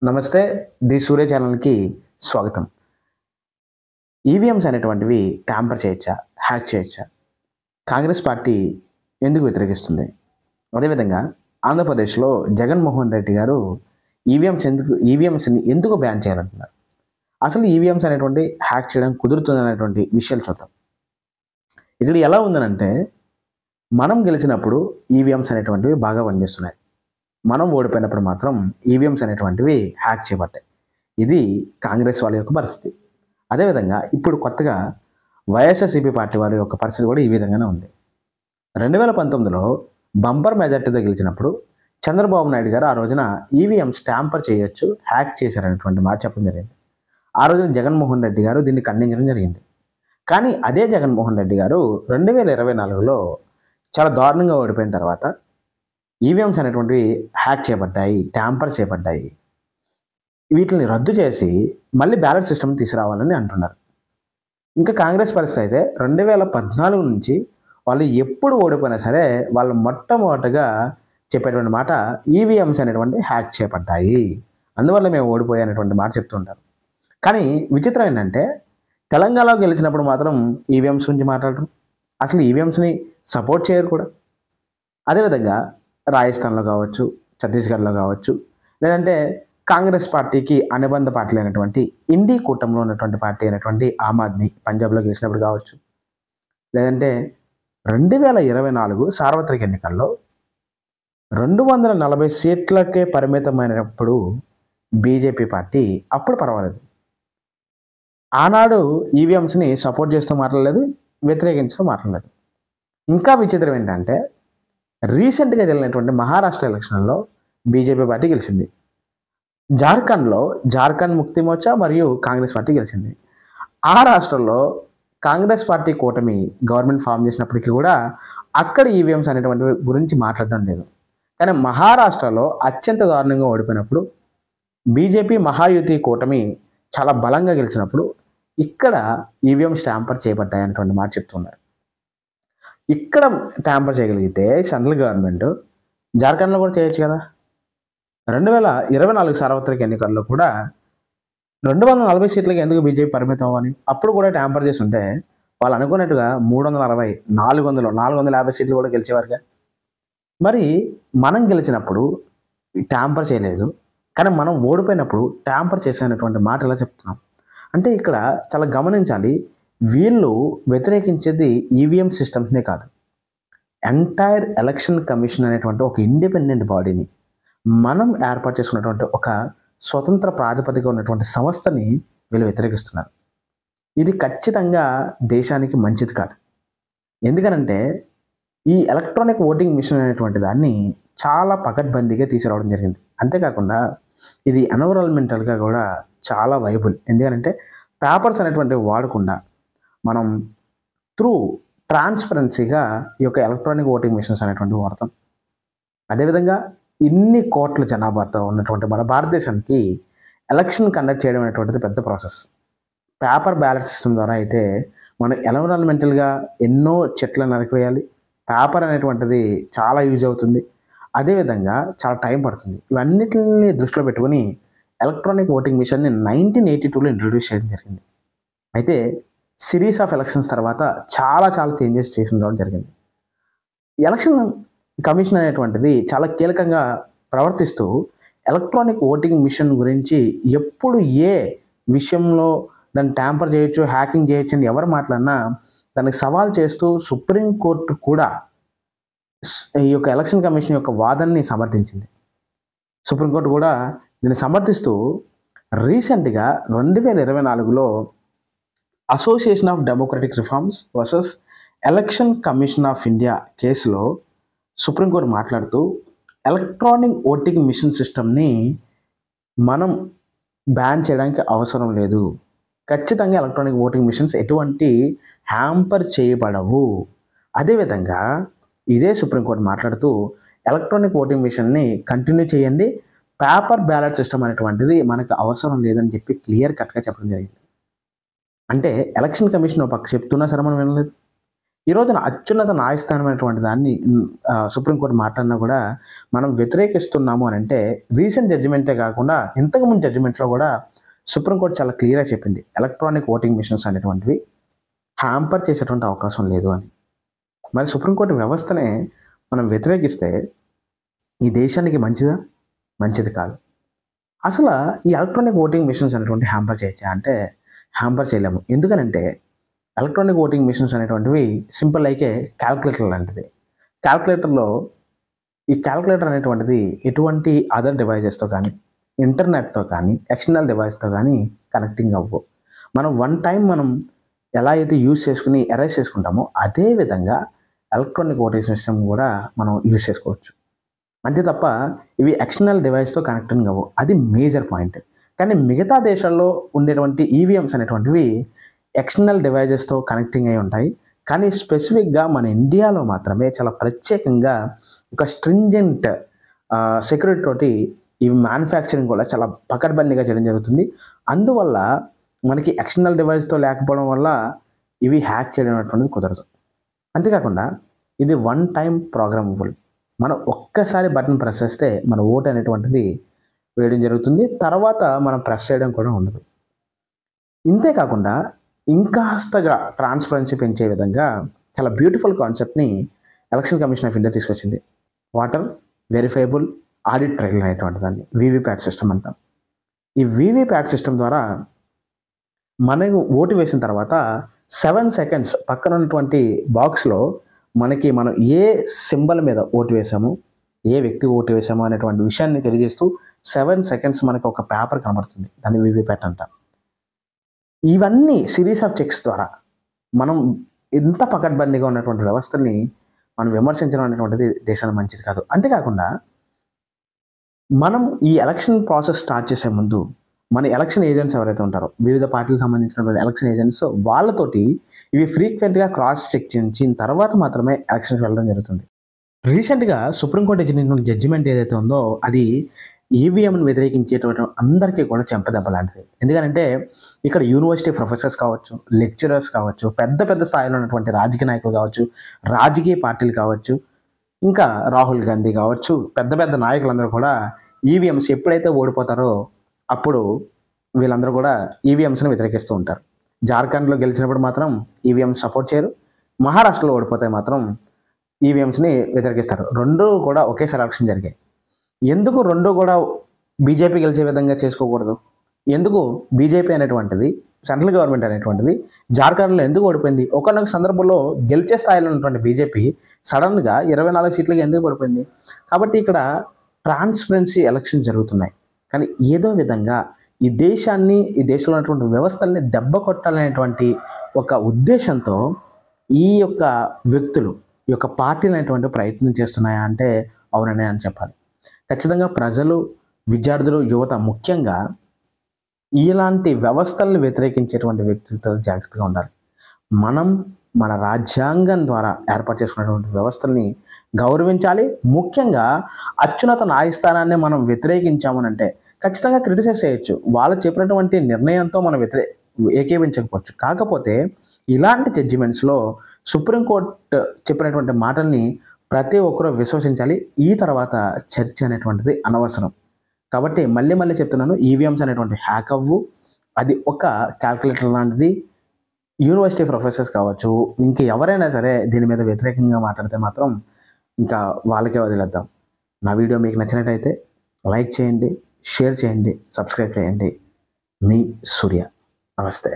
నమస్తే. ది సూర్య ఛానల్‌కి స్వాగతం. ఈవీఎంస్ అనేటువంటివి ట్యాంపర్ చేయొచ్చా? హ్యాక్ చేయొచ్చా? కాంగ్రెస్ పార్టీ ఎందుకు వ్యతిరేకిస్తుంది? అదేవిధంగా ఆంధ్రప్రదేశ్‌లో జగన్మోహన్ రెడ్డి గారు ఈవీఎంస్‌ని ఎందుకు బ్యాన్ చేయాలంటున్నారు? అసలు ఈవీఎంస్ అనేటువంటి హ్యాక్ చేయడం కుదురుతుందనేటువంటి విషయాలు చూద్దాం. ఇక్కడ ఎలా ఉందనంటే, మనం గెలిచినప్పుడు ఈవీఎంస్ అనేటువంటివి బాగా పనిచేస్తున్నాయి. మనం ఓడిపోయినప్పుడు మాత్రం ఈవీఎంస్ అనేటువంటివి హ్యాక్ చేయబడ్డాయి. ఇది కాంగ్రెస్ వాళ్ళ యొక్క పరిస్థితి. అదేవిధంగా ఇప్పుడు కొత్తగా వైఎస్ఆర్సీపీ పార్టీ వారి యొక్క పరిస్థితి కూడా ఈ విధంగానే ఉంది. 2019లో బంపర్ మెజార్టీతో గెలిచినప్పుడు చంద్రబాబు నాయుడు గారు ఆ రోజున ఈవీఎంస్ ట్యాంపర్ చేయొచ్చు, హ్యాక్ చేశారనేటువంటి మాట చెప్పడం జరిగింది. ఆ రోజున జగన్మోహన్ రెడ్డి గారు దీన్ని ఖండించడం జరిగింది. కానీ అదే జగన్మోహన్ రెడ్డి గారు 2024లో చాలా దారుణంగా ఓడిపోయిన తర్వాత ఈవీఎంస్ అనేటువంటివి హ్యాక్ చేయబడ్డాయి, ట్యాంపర్ చేయబడ్డాయి, వీటిని రద్దు చేసి మళ్ళీ బ్యాలెట్ సిస్టమ్ తీసుకురావాలని అంటున్నారు. ఇంకా కాంగ్రెస్ పరిస్థితి అయితే 2014 నుంచి వాళ్ళు ఎప్పుడు ఓడిపోయినా సరే వాళ్ళు మొట్టమొదటగా చెప్పేటువంటి మాట ఈవీఎంస్ అనేటువంటి హ్యాక్ చేయబడ్డాయి, అందువల్ల మేము ఓడిపోయాయి అనేటువంటి మాట చెప్తుంటారు. కానీ విచిత్రం ఏంటంటే తెలంగాణలో గెలిచినప్పుడు మాత్రం ఈవీఎంస్ గురించి మాట్లాడరు, అసలు ఈవీఎంస్ని సపోర్ట్ చేయరు కూడా. అదేవిధంగా రాజస్థాన్లో కావచ్చు, ఛత్తీస్గఢ్లో కావచ్చు, లేదంటే కాంగ్రెస్ పార్టీకి అనుబంధ పార్టీలు అయినటువంటి ఇండీ కూటమిలో ఉన్నటువంటి పార్టీ అయినటువంటి ఆమ్ ఆద్మీ పంజాబ్లో గెలిచినప్పుడు కావచ్చు, లేదంటే 2024 సార్వత్రిక ఎన్నికల్లో 240 సీట్లకే పరిమితమైనప్పుడు బీజేపీ పార్టీ అప్పుడు పర్వాలేదు. ఆనాడు ఈవీఎంస్ని సపోర్ట్ చేస్తూ మాట్లాడలేదు, వ్యతిరేకించుతూ మాట్లాడలేదు. ఇంకా విచిత్రం ఏంటంటే రీసెంట్గా జరిగినటువంటి మహారాష్ట్ర ఎలక్షన్లో బీజేపీ పార్టీ గెలిచింది. జార్ఖండ్ ముక్తి మోర్చా మరియు కాంగ్రెస్ పార్టీ గెలిచింది. ఆ రాష్ట్రంలో కాంగ్రెస్ పార్టీ కూటమి గవర్నమెంట్ ఫామ్ చేసినప్పటికీ కూడా అక్కడ ఈవీఎంస్ అనేటువంటి గురించి మాట్లాడడం లేదు. కానీ మహారాష్ట్రలో అత్యంత దారుణంగా ఓడిపోయినప్పుడు బీజేపీ మహాయుతి కూటమి చాలా బలంగా గెలిచినప్పుడు ఇక్కడ ఈవీఎంస్ ట్యాంపర్ చేయబడ్డాయి అనేటువంటి మాట చెప్తున్నారు. ఇక్కడ ట్యాంపర్ చేయగలిగితే సెంట్రల్ గవర్నమెంట్ జార్ఖండ్లో కూడా చేయొచ్చు కదా. 2024 సార్వత్రిక ఎన్నికల్లో కూడా 240 సీట్లకి ఎందుకు బీజేపీ పరిమితం అవ్వాలి? అప్పుడు కూడా ట్యాంపర్ చేసి ఉంటే వాళ్ళు అనుకున్నట్టుగా 360, 400, 450 సీట్లు కూడా గెలిచేవారుగా. మరి మనం గెలిచినప్పుడు ట్యాంపర్ చేయలేదు, కానీ మనం ఓడిపోయినప్పుడు ట్యాంపర్ చేసేటువంటి మాట ఎలా చెప్తున్నాం అంటే ఇక్కడ చాలా గమనించాలి. వీళ్ళు వ్యతిరేకించేది ఈవీఎం సిస్టమ్స్నే కాదు, ఎంటైర్ ఎలక్షన్ కమిషన్ అనేటువంటి ఒక ఇండిపెండెంట్ బాడీని, మనం ఏర్పాటు చేసుకున్నటువంటి ఒక స్వతంత్ర ప్రాతిపదిక ఉన్నటువంటి సంస్థని వీళ్ళు వ్యతిరేకిస్తున్నారు. ఇది ఖచ్చితంగా దేశానికి మంచిది కాదు. ఎందుకనంటే ఈ ఎలక్ట్రానిక్ ఓటింగ్ మిషన్ అనేటువంటి దాన్ని చాలా పకడ్బందీగా తీసుకురావడం జరిగింది. అంతేకాకుండా ఇది ఎన్విరాన్మెంటల్గా కూడా చాలా వైబుల్. ఎందుకంటే పేపర్స్ అనేటువంటివి వాడకుండా మనం త్రూ ట్రాన్స్పరెన్సీగా ఈ యొక్క ఎలక్ట్రానిక్ ఓటింగ్ మిషన్స్ అనేటువంటివి వాడతాం. అదేవిధంగా ఇన్ని కోట్ల జనాభాతో ఉన్నటువంటి మన భారతదేశానికి ఎలక్షన్ కండక్ట్ చేయడం అనేటువంటిది పెద్ద ప్రాసెస్. పేపర్ బ్యాలెట్ సిస్టమ్ ద్వారా అయితే మనం ఎన్విరాన్మెంటల్గా ఎన్నో చెట్లు నరికివేయాలి, పేపర్ అనేటువంటిది చాలా యూజ్ అవుతుంది, అదేవిధంగా చాలా టైం పడుతుంది. ఇవన్నిటిని దృష్టిలో పెట్టుకుని ఎలక్ట్రానిక్ ఓటింగ్ మిషన్ని 1982లో ఇంట్రడ్యూస్ చేయడం జరిగింది. అయితే సిరీస్ ఆఫ్ ఎలక్షన్స్ తర్వాత చాలా చేంజెస్ చేసి ఉండడం జరిగింది. ఎలక్షన్ కమిషన్ అనేటువంటిది చాలా కీలకంగా ప్రవర్తిస్తూ ఎలక్ట్రానిక్ ఓటింగ్ మిషన్ గురించి ఎప్పుడు ఏ విషయంలో దాన్ని ట్యాంపర్ చేయొచ్చు, హ్యాకింగ్ చేయొచ్చు అని ఎవరు మాట్లాడినా దానికి సవాల్ చేస్తూ సుప్రీంకోర్టు కూడా ఈ యొక్క ఎలక్షన్ కమిషన్ యొక్క వాదనని సమర్థించింది. సుప్రీంకోర్టు కూడా దీన్ని సమర్థిస్తూ రీసెంట్గా 2024లో association of democratic reforms versus election commission of India కేసులో సుప్రీంకోర్టు మాట్లాడుతూ ఎలక్ట్రానిక్ ఓటింగ్ మిషన్ సిస్టమ్ని మనం బ్యాన్ చేయడానికి అవసరం లేదు, ఖచ్చితంగా ఎలక్ట్రానిక్ ఓటింగ్ మిషన్స్ ఎటువంటి హ్యాంపర్ చేయబడవు. అదేవిధంగా ఇదే సుప్రీంకోర్టు మాట్లాడుతూ ఎలక్ట్రానిక్ ఓటింగ్ మిషన్ని కంటిన్యూ చేయండి, పేపర్ బ్యాలెట్ సిస్టమ్ అనేటువంటిది మనకు అవసరం లేదని చెప్పి క్లియర్ కట్గా చెప్పడం జరిగింది. అంటే ఎలక్షన్ కమిషన్ ఒక పక్క చెప్తున్నా సరే మనం వినలేదు, ఈ రోజున అత్యున్నత న్యాయస్థానమైనటువంటి దాన్ని సుప్రీంకోర్టు మాట్లాడినా కూడా మనం వ్యతిరేకిస్తున్నాము అని అంటే రీసెంట్ జడ్జిమెంటే కాకుండా ఇంతకుముందు జడ్జిమెంట్లో కూడా సుప్రీంకోర్టు చాలా క్లియర్గా చెప్పింది ఎలక్ట్రానిక్ ఓటింగ్ మిషన్స్ అనేటువంటివి హ్యాంపర్ చేసేటువంటి అవకాశం లేదు అని. మరి సుప్రీంకోర్టు వ్యవస్థనే మనం వ్యతిరేకిస్తే ఈ దేశానికి మంచిదా? మంచిది కాదు. అసలు ఈ ఎలక్ట్రానిక్ ఓటింగ్ మిషన్స్ అనేటువంటి హ్యాంపర్ చేయొచ్చా అంటే హ్యాంపర్ చేయలేము. ఎందుకనంటే ఎలక్ట్రానిక్ ఓటింగ్ మిషన్స్ అనేటువంటివి సింపుల్ అయితే క్యాల్కులేటర్ లాంటిది. క్యాల్కులేటర్లో ఈ క్యాల్కులేటర్ అనేటువంటిది ఎటువంటి అదర్ డివైజెస్తో కానీ ఇంటర్నెట్తో కానీ ఎక్స్టర్నల్ డివైస్తో కానీ కనెక్టింగ్ అవ్వవు. మనం వన్ టైం మనం ఎలా అయితే యూజ్ చేసుకుని ఎరేజ్ చేసుకుంటామో అదే విధంగా ఎలక్ట్రానిక్ ఓటింగ్ సిస్టమ్ కూడా మనం యూజ్ చేసుకోవచ్చు. అంతే తప్ప ఇవి ఎక్స్టర్నల్ డివైస్తో కనెక్టింగ్ అవ్వవు. అది మేజర్ పాయింట్. కానీ మిగతా దేశాల్లో ఉండేటువంటి ఈవీఎంస్ అనేటువంటివి ఎక్స్టర్నల్ డివైజెస్తో కనెక్టింగ్ అయి ఉంటాయి. కానీ స్పెసిఫిక్గా మన ఇండియాలో మాత్రమే చాలా ప్రత్యేకంగా ఒక స్ట్రింజెంట్ సెక్యూరిటీ తోటి ఇవి మ్యానుఫ్యాక్చరింగ్ కూడా చాలా పకడ్బందీగా చేయడం జరుగుతుంది. అందువల్ల మనకి ఎక్స్టర్నల్ డివైస్తో లేకపోవడం వల్ల ఇవి హ్యాక్ చేయడం అనేటువంటిది కుదరదు. అంతేకాకుండా ఇది వన్ టైం ప్రోగ్రామబుల్. మనం ఒక్కసారి బటన్ ప్రెస్ చేస్తే మన ఓటు అనేటువంటిది వేయడం జరుగుతుంది. తర్వాత మనం ప్రెస్ చేయడం కూడా ఉండదు. ఇంతేకాకుండా ఇంకాస్తగా ట్రాన్స్పరెన్సీ పెంచే విధంగా చాలా బ్యూటిఫుల్ కాన్సెప్ట్ని ఎలక్షన్ కమిషన్ ఆఫ్ ఇండియా తీసుకొచ్చింది. వాటర్ వెరిఫైబుల్ ఆడిట్ ట్రయల్ అనేటువంటి దాన్ని వీవీప్యాట్ సిస్టమ్ అంటాం. ఈ వీవీప్యాట్ సిస్టమ్ ద్వారా మనం ఓటు వేసిన తర్వాత 7 సెకండ్స్ పక్కన ఉన్నటువంటి బాక్స్లో మనం ఏ సింబల్ మీద ఓటు వేసాము, ఏ వ్యక్తి ఓటు వేసాము అనేటువంటి విషయాన్ని తెలియజేస్తూ 7 సెకండ్స్ మనకి ఒక పేపర్ కనబడుతుంది. దాన్ని వీవీప్యాట్ అంటాం. ఇవన్నీ సిరీస్ ఆఫ్ చెక్స్ ద్వారా మనం ఇంత పకడ్బందీగా ఉన్నటువంటి వ్యవస్థల్ని మనం విమర్శించడం అనేటువంటిది దేశానికి మంచిది కాదు. అంతేకాకుండా మనం ఈ ఎలక్షన్ ప్రాసెస్ స్టార్ట్ చేసే ముందు మన ఎలక్షన్ ఏజెంట్స్ ఎవరైతే ఉంటారో వివిధ పార్టీలకు సంబంధించినటువంటి ఎలక్షన్ ఏజెంట్స్ వాళ్ళతోటి ఇవి ఫ్రీక్వెంట్గా క్రాస్ చెక్ చేయించిన తర్వాత మాత్రమే ఎలక్షన్కి వెళ్ళడం జరుగుతుంది. రీసెంట్గా సుప్రీంకోర్టు ఇచ్చిన జడ్జిమెంట్ ఏదైతే ఉందో అది ఈవీఎంను వ్యతిరేకించేటువంటి అందరికీ కూడా చెంపదెబ్బ లాంటిది. ఎందుకంటే ఇక్కడ యూనివర్సిటీ ప్రొఫెసర్స్ కావచ్చు, లెక్చరర్స్ కావచ్చు, పెద్ద పెద్ద స్థాయిలో ఉన్నటువంటి రాజకీయ నాయకులు కావచ్చు, రాజకీయ పార్టీలు కావచ్చు, ఇంకా రాహుల్ గాంధీ కావచ్చు, పెద్ద పెద్ద నాయకులందరూ కూడా ఈవీఎంస్ ఎప్పుడైతే ఓడిపోతారో అప్పుడు వీళ్ళందరూ కూడా ఈవీఎంస్ని వ్యతిరేకిస్తూ ఉంటారు. జార్ఖండ్లో గెలిచినప్పుడు మాత్రం ఈవీఎంస్ సపోర్ట్ చేయరు, మహారాష్ట్రలో ఓడిపోతే మాత్రం ఈవీఎంస్ని వ్యతిరేకిస్తారు. రెండూ కూడా ఒకేసారి ఎలక్షన్ జరిగాయి. ఎందుకు రెండూ కూడా బీజేపీ గెలిచే విధంగా చేసుకోకూడదు? ఎందుకు బీజేపీ అనేటువంటిది సెంట్రల్ గవర్నమెంట్ అనేటువంటిది జార్ఖండ్లో ఎందుకు ఓడిపోయింది? ఒకనొక సందర్భంలో గెలిచే స్థాయిలో ఉన్నటువంటి బీజేపీ సడన్గా 24 సీట్లకి ఎందుకు పడిపోయింది? కాబట్టి ఇక్కడ ట్రాన్స్పరెన్సీ ఎలక్షన్ జరుగుతున్నాయి. కానీ ఏదో విధంగా ఈ దేశాన్ని, ఈ దేశంలో ఉన్నటువంటి వ్యవస్థల్ని దెబ్బ కొట్టాలనేటువంటి ఒక ఉద్దేశంతో ఈ యొక్క వ్యక్తులు, ఈ యొక్క పార్టీలు అనేటువంటి ప్రయత్నం చేస్తున్నాయా అంటే అవుననే అని చెప్పాలి. ఖచ్చితంగా ప్రజలు, విద్యార్థులు, యువత ముఖ్యంగా ఇలాంటి వ్యవస్థలను వ్యతిరేకించేటువంటి వ్యక్తులతో జాగ్రత్తగా ఉండాలి. మనం మన రాజ్యాంగం ద్వారా ఏర్పాటు చేసుకున్నటువంటి వ్యవస్థల్ని గౌరవించాలి. ముఖ్యంగా అత్యున్నత న్యాయస్థానాన్ని మనం వ్యతిరేకించామనంటే ఖచ్చితంగా క్రిటిసైజ్ చేయొచ్చు. వాళ్ళు చెప్పినటువంటి నిర్ణయంతో మనం ఏకీవించకపోవచ్చు. కాకపోతే ఇలాంటి జడ్జిమెంట్స్లో సుప్రీంకోర్టు చెప్పినటువంటి మాటల్ని ప్రతి ఒక్కరూ విశ్వసించాలి. ఈ తర్వాత చర్చ అనేటువంటిది అనవసరం. కాబట్టి మళ్ళీ మళ్ళీ చెప్తున్నాను, ఈవీఎంస్ అనేటువంటి హ్యాక్ అవ్వు. అది ఒక క్యాల్కులేటర్ లాంటిది. యూనివర్సిటీ ప్రొఫెసర్స్ కావచ్చు, ఇంకా ఎవరైనా సరే దీని మీద వ్యతిరేకంగా మాట్లాడితే మాత్రం ఇంకా వాళ్ళకే వదిలేద్దాం. నా వీడియో మీకు నచ్చినట్టయితే లైక్ చేయండి, షేర్ చేయండి, సబ్స్క్రైబ్ చేయండి. మీ సూర్య. నమస్తే.